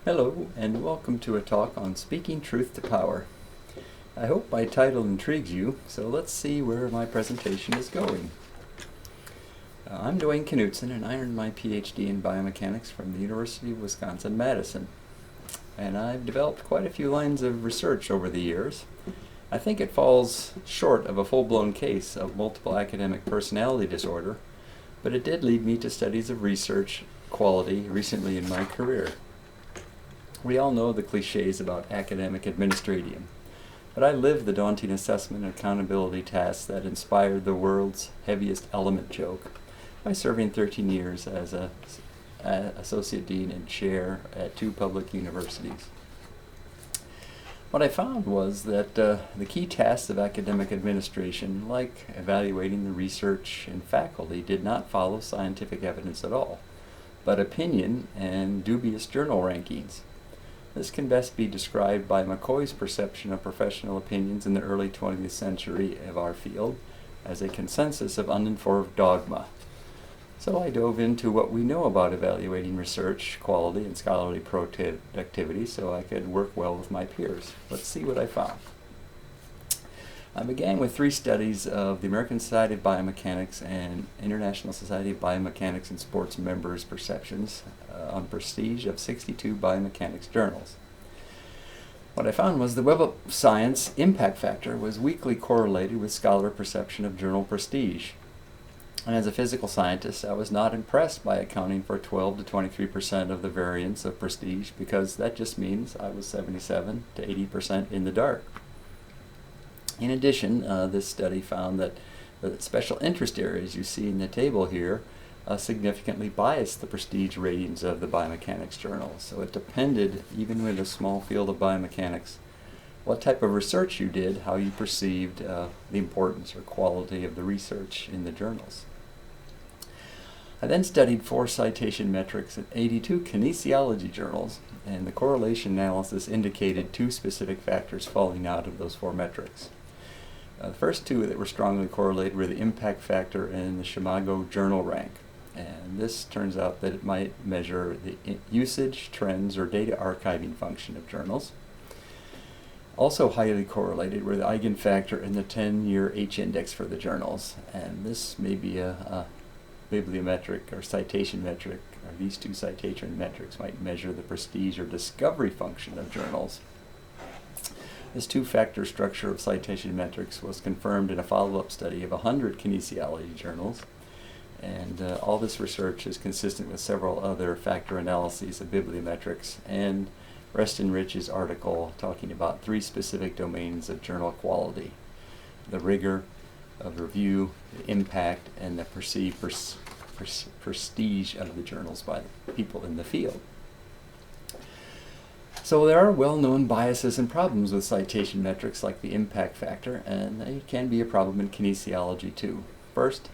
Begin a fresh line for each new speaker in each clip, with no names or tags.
Hello, and welcome to a talk on speaking truth to power. I hope my title intrigues you, so let's see where my presentation is going. I'm Duane Knudson, and I earned my PhD in biomechanics from the University of Wisconsin-Madison. And I've developed quite a few lines of research over the years. I think it falls short of a full-blown case of multiple academic personality disorder, but it did lead me to studies of research quality recently in my career. We all know the cliches about academic administratium, but I lived the daunting assessment and accountability tasks that inspired the world's heaviest element joke by serving 13 years as an associate dean and chair at 2 public universities. What I found was that the key tasks of academic administration, like evaluating the research in faculty, did not follow scientific evidence at all, but opinion and dubious journal rankings. This can best be described by McCoy's perception of professional opinions in the early 20th century of our field as a consensus of uninformed dogma. So I dove into what we know about evaluating research quality and scholarly productivity so I could work well with my peers. Let's see what I found. I began with 3 studies of the American Society of Biomechanics and International Society of Biomechanics and Sports members' perceptions on prestige of 62 biomechanics journals. What I found was the Web of Science impact factor was weakly correlated with scholar perception of journal prestige. And as a physical scientist, I was not impressed by accounting for 12 to 23% of the variance of prestige, because that just means I was 77 to 80% in the dark. In addition, this study found that the special interest areas you see in the table here significantly biased the prestige ratings of the biomechanics journals. So it depended, even with a small field of biomechanics, what type of research you did, how you perceived the importance or quality of the research in the journals. I then studied 4 citation metrics in 82 kinesiology journals, and the correlation analysis indicated 2 specific factors falling out of those 4 metrics. The first 2 that were strongly correlated were the impact factor and the Shimago journal rank. And this turns out that it might measure the usage, trends, or data archiving function of journals. Also highly correlated were the eigenfactor and the 10-year H-index for the journals. And this may be a bibliometric or citation metric, or these 2 citation metrics might measure the prestige or discovery function of journals. This 2-factor structure of citation metrics was confirmed in a follow-up study of 100 kinesiology journals, and all this research is consistent with several other factor analyses of bibliometrics and Reston Rich's article talking about 3 specific domains of journal quality: the rigor of review, the impact, and the perceived prestige of the journals by the people in the field. So there are well-known biases and problems with citation metrics like the impact factor, and they can be a problem in kinesiology too. First,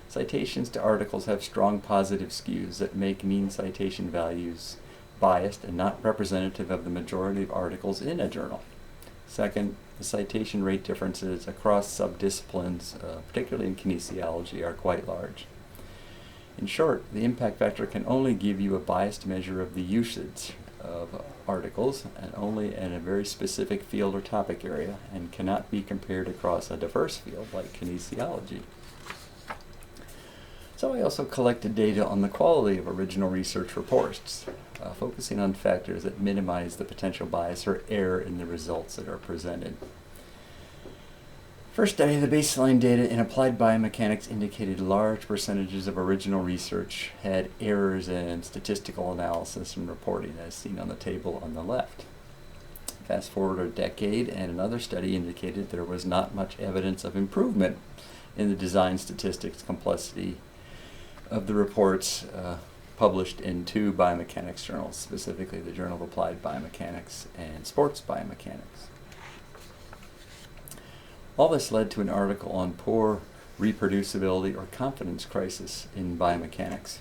citations to articles have strong positive skews that make mean citation values biased and not representative of the majority of articles in a journal. Second, the citation rate differences across subdisciplines, particularly in kinesiology, are quite large. In short, the impact factor can only give you a biased measure of the usage of articles, and only in a very specific field or topic area, and cannot be compared across a diverse field like kinesiology. So I also collected data on the quality of original research reports, focusing on factors that minimize the potential bias or error in the results that are presented. First study, the baseline data in applied biomechanics indicated large percentages of original research had errors in statistical analysis and reporting, as seen on the table on the left. Fast forward a decade, and another study indicated there was not much evidence of improvement in the design statistics complexity of the reports published in 2 biomechanics journals, specifically the Journal of Applied Biomechanics and Sports Biomechanics. All this led to an article on poor reproducibility or confidence crisis in biomechanics.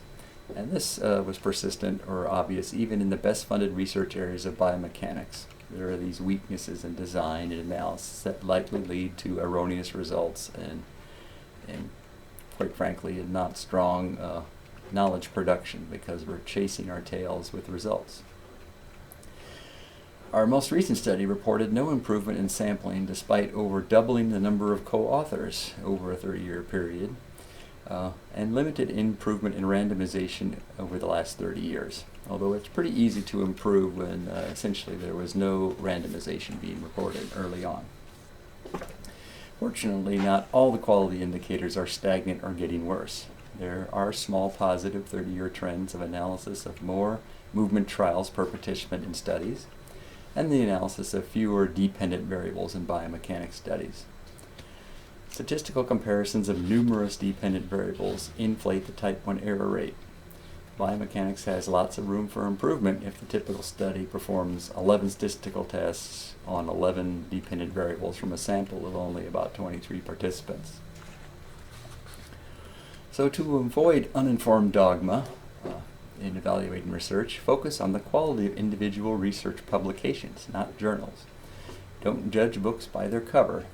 And this was persistent or obvious even in the best funded research areas of biomechanics. There are these weaknesses in design and analysis that likely lead to erroneous results and quite frankly, a not strong knowledge production, because we're chasing our tails with results. Our most recent study reported no improvement in sampling despite over doubling the number of co-authors over a 30-year period, and limited improvement in randomization over the last 30 years. Although it's pretty easy to improve when essentially there was no randomization being reported early on. Fortunately, not all the quality indicators are stagnant or getting worse. There are small positive 30-year trends of analysis of more movement trials per participant in studies, and the analysis of fewer dependent variables in biomechanics studies. Statistical comparisons of numerous dependent variables inflate the type 1 error rate. Biomechanics has lots of room for improvement if the typical study performs 11 statistical tests on 11 dependent variables from a sample of only about 23 participants. So to avoid uninformed dogma in evaluating research, focus on the quality of individual research publications, not journals. Don't judge books by their cover.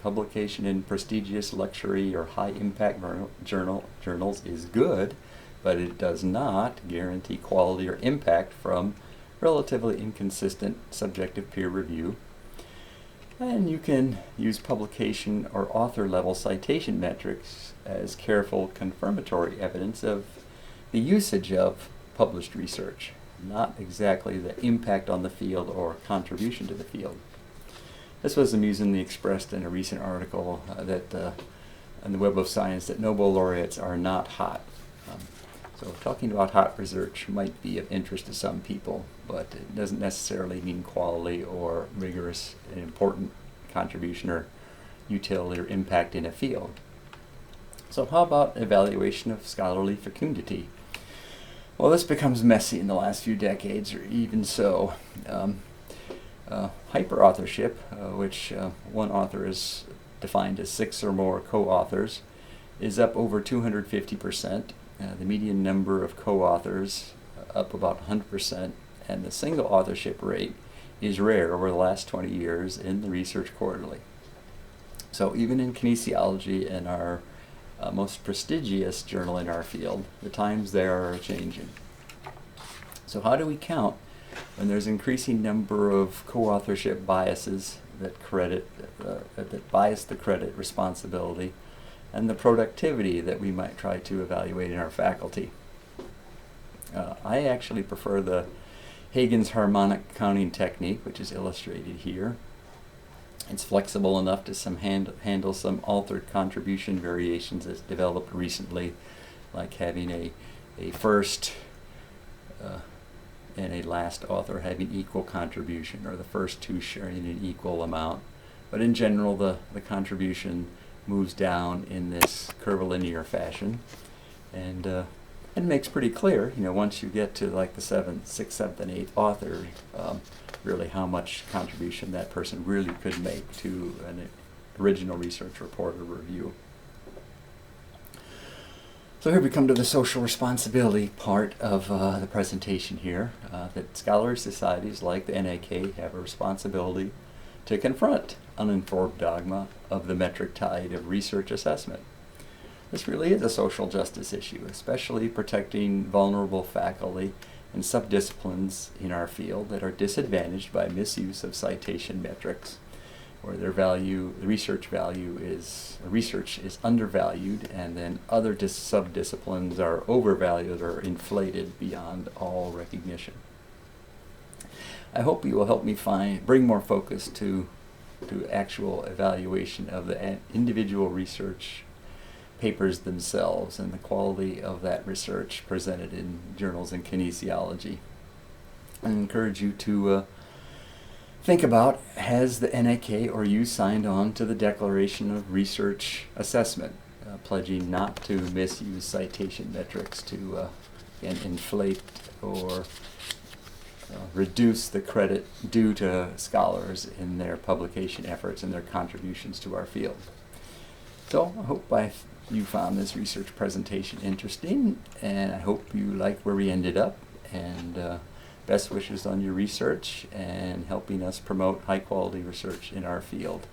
Publication in prestigious luxury or high-impact journals is good, but it does not guarantee quality or impact from relatively inconsistent subjective peer review. And you can use publication or author-level citation metrics as careful confirmatory evidence of the usage of published research, not exactly the impact on the field or contribution to the field. This was amusingly expressed in a recent article on the Web of Science that Nobel laureates are not hot. So talking about hot research might be of interest to some people, but it doesn't necessarily mean quality or rigorous and important contribution or utility or impact in a field. So how about evaluation of scholarly fecundity? Well, this becomes messy in the last few decades, or even so. Hyperauthorship, which one author is defined as 6 or more co-authors, is up over 250%. The median number of co-authors up about 100%, and the single authorship rate is rare over the last 20 years in the Research Quarterly. So even in kinesiology and our most prestigious journal in our field, the times there are changing. So how do we count when there's increasing number of co-authorship biases that bias the credit, responsibility, and the productivity that we might try to evaluate in our faculty? I actually prefer the Hagen's harmonic counting technique, which is illustrated here. It's flexible enough to handle some altered contribution variations that's developed recently, like having a first and a last author having equal contribution, or the first two sharing an equal amount. But in general, the contribution moves down in this curvilinear fashion, and it makes pretty clear, once you get to like the 7th, 6th, 7th, and 8th author, really how much contribution that person really could make to an original research report or review. So here we come to the social responsibility part of the presentation here, that scholarly societies like the NAK have a responsibility to confront uninformed dogma of the metric tide of research assessment. This really is a social justice issue, especially protecting vulnerable faculty and subdisciplines in our field that are disadvantaged by misuse of citation metrics, where their research is undervalued, and then other subdisciplines are overvalued or inflated beyond all recognition. I hope you will help me bring more focus to actual evaluation of the individual research papers themselves and the quality of that research presented in journals in kinesiology. I encourage you to think about, has the NAK or you signed on to the Declaration of Research Assessment, pledging not to misuse citation metrics to inflate or reduce the credit due to scholars in their publication efforts and their contributions to our field. So I hope you found this research presentation interesting, and I hope you like where we ended up, and best wishes on your research and helping us promote high quality research in our field.